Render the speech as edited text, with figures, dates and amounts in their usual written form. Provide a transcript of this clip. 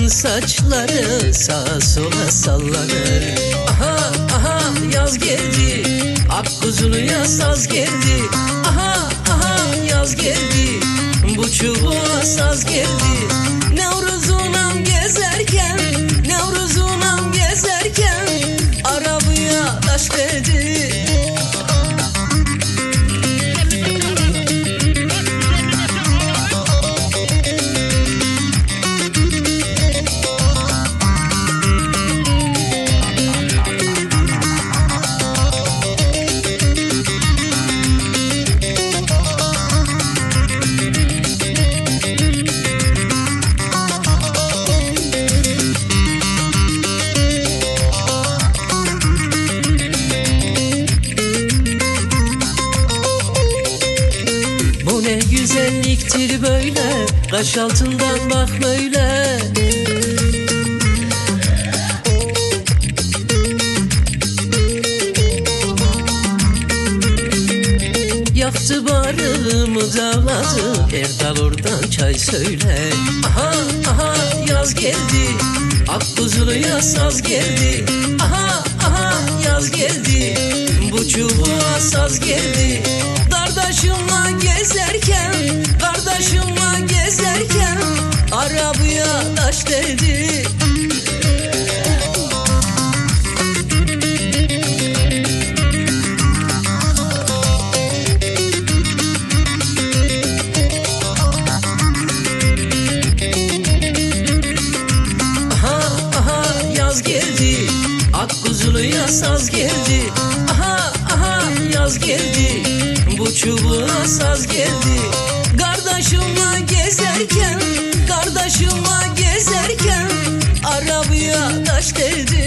kızın saçları sağa sola sallanır. Aha aha yaz geldi, akkuzuluya saz geldi. Aha aha yaz geldi, bu çubuğa saz geldi. Nevruzunam gezerken, Nevruzunam gezerken arabaya taş dedi. Bu ne güzelliktir böyle, kaş altından bak böyle. Yaktı barımı dağladı, Erdal oradan çay söyle. Aha aha yaz geldi, akkuzuluya saz geldi. Aha aha yaz geldi, bu çubuğa saz geldi. Kardeşimle gezerken, kardeşimle gezerken arabaya taş dedi. Aha aha yaz geldi, akkuzuluya saz geldi. Aha aha yaz geldi, bu çubuğa saz geldi. Kardeşimle gezerken, kardeşimle gezerken arabaya taş dedi.